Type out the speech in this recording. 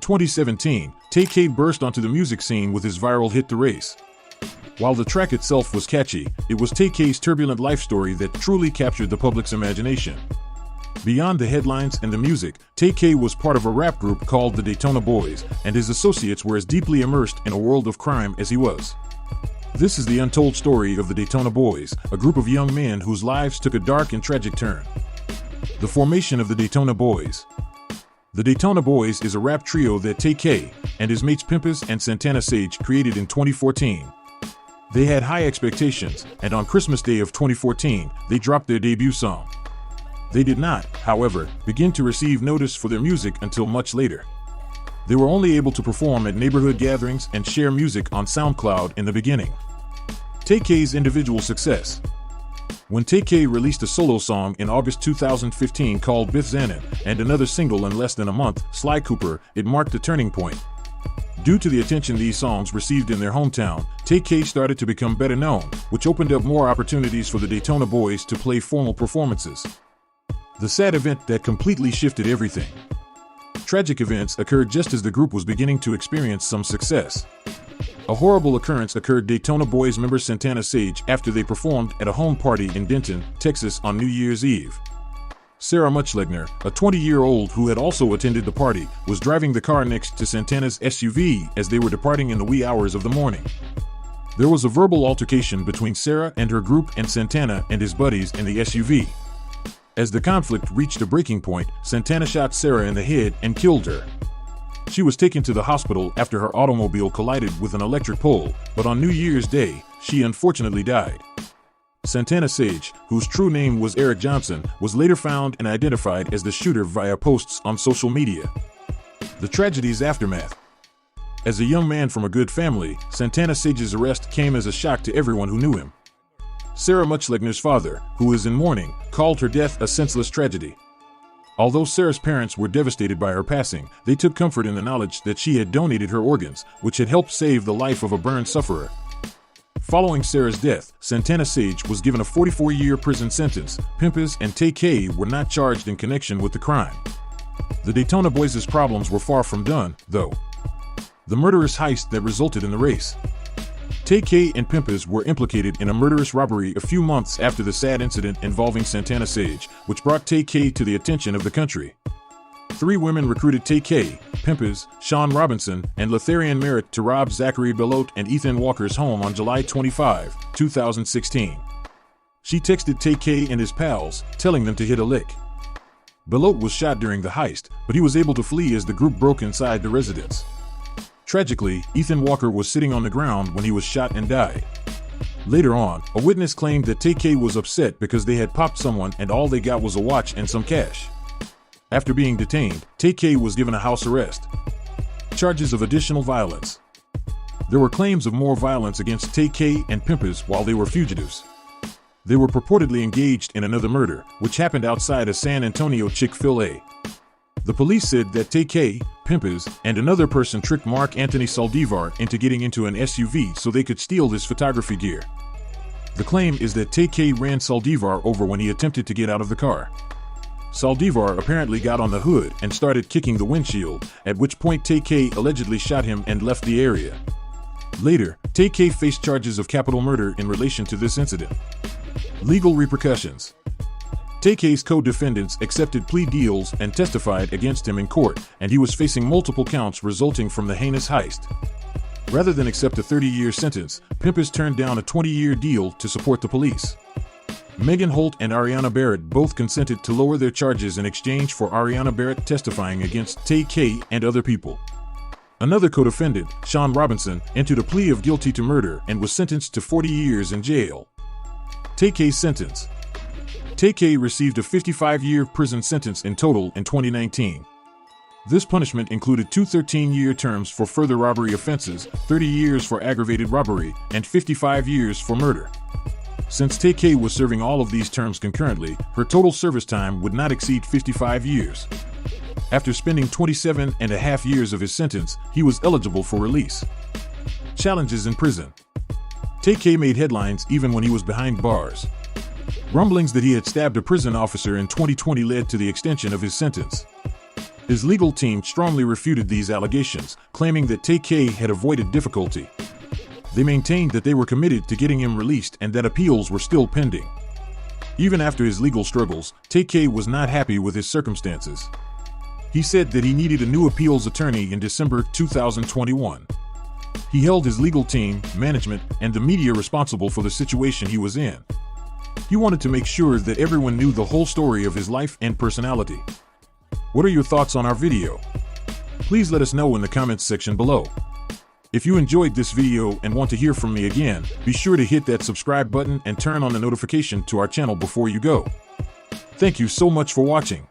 In 2017, Tay K burst onto the music scene with his viral hit The Race. While the track itself was catchy, it was Tay K's turbulent life story that truly captured the public's imagination. Beyond the headlines and the music, Tay K was part of a rap group called the Daytona Boyz, and his associates were as deeply immersed in a world of crime as he was. This is the untold story of the Daytona Boyz, a group of young men whose lives took a dark and tragic turn. The formation of the Daytona Boyz. The Daytona Boyz is a rap trio that Tay K and his mates Pimpers and Santana Sage created in 2014. They had high expectations, and on Christmas Day of 2014, they dropped their debut song. They did not, however, begin to receive notice for their music until much later. They were only able to perform at neighborhood gatherings and share music on SoundCloud in the beginning. Tay K's individual success. When Tay K released a solo song in August 2015 called Biff Zanin and another single in less than a month, Sly Cooper, it marked a turning point. Due to the attention these songs received in their hometown, Tay K started to become better known, which opened up more opportunities for the Daytona Boyz to play formal performances. The sad event that completely shifted everything. Tragic events occurred just as the group was beginning to experience some success. A horrible occurrence occurred Daytona Boyz member Santana Sage after they performed at a home party in Denton, Texas on New Year's Eve. Sarah Muchlegner, a 20-year-old who had also attended the party, was driving the car next to Santana's SUV as they were departing in the wee hours of the morning. There was a verbal altercation between Sarah and her group and Santana and his buddies in the SUV. As the conflict reached a breaking point, Santana shot Sarah in the head and killed her. She was taken to the hospital after her automobile collided with an electric pole, but on New Year's Day, she unfortunately died. Santana Sage, whose true name was Eric Johnson, was later found and identified as the shooter via posts on social media. The tragedy's aftermath. As a young man from a good family, Santana Sage's arrest came as a shock to everyone who knew him. Sarah Muchlegner's father, who is in mourning, called her death a senseless tragedy. Although Sarah's parents were devastated by her passing, they took comfort in the knowledge that she had donated her organs, which had helped save the life of a burn sufferer. Following Sarah's death, Santana Sage was given a 44-year prison sentence. Pimpers and Tay K were not charged in connection with the crime. The Daytona Boyz' problems were far from done, though. The murderous heist that resulted in the race. Tay K and Pimpers were implicated in a murderous robbery a few months after the sad incident involving Santana Sage, which brought Tay K to the attention of the country. 3 women recruited Tay K, Pimpers, Sean Robinson, and Letharian Merritt to rob Zachary Belote and Ethan Walker's home on July 25, 2016. She texted Tay K and his pals, telling them to hit a lick. Belote was shot during the heist, but he was able to flee as the group broke inside the residence. Tragically, Ethan Walker was sitting on the ground when he was shot and died. Later on, a witness claimed that Tay K was upset because they had popped someone and all they got was a watch and some cash. After being detained, Tay K was given a house arrest. Charges of additional violence. There were claims of more violence against Tay K and Pimpers while they were fugitives. They were purportedly engaged in another murder, which happened outside a San Antonio Chick-fil-A. The police said that Tay K, Pimpers, and another person tricked Mark Anthony Saldivar into getting into an SUV so they could steal this photography gear. The claim is that Tay K ran Saldivar over when he attempted to get out of the car. Saldivar apparently got on the hood and started kicking the windshield, at which point Tay K allegedly shot him and left the area. Later, Tay K faced charges of capital murder in relation to this incident. Legal repercussions. Tay K's co-defendants accepted plea deals and testified against him in court, and he was facing multiple counts resulting from the heinous heist. Rather than accept a 30-year sentence, Pimpers turned down a 20-year deal to support the police. Megan Holt and Ariana Barrett both consented to lower their charges in exchange for Ariana Barrett testifying against Tay K and other people. Another co-defendant, Sean Robinson, entered a plea of guilty to murder and was sentenced to 40 years in jail. Tay K's sentence. Tay K received a 55-year prison sentence in total in 2019. This punishment included 2 13-year terms for further robbery offenses, 30 years for aggravated robbery, and 55 years for murder. Since Tay K was serving all of these terms concurrently, her total service time would not exceed 55 years. After spending 27.5 years of his sentence, he was eligible for release. Challenges in prison. Tay K made headlines even when he was behind bars. Rumblings that he had stabbed a prison officer in 2020 led to the extension of his sentence. His legal team strongly refuted these allegations, claiming that Tay K had avoided difficulty. They maintained that they were committed to getting him released and that appeals were still pending. Even after his legal struggles, Tay K was not happy with his circumstances. He said that he needed a new appeals attorney in December 2021. He held his legal team, management, and the media responsible for the situation he was in. He wanted to make sure that everyone knew the whole story of his life and personality. What are your thoughts on our video? Please let us know in the comments section below. If you enjoyed this video and want to hear from me again, be sure to hit that subscribe button and turn on the notification to our channel before you go. Thank you so much for watching.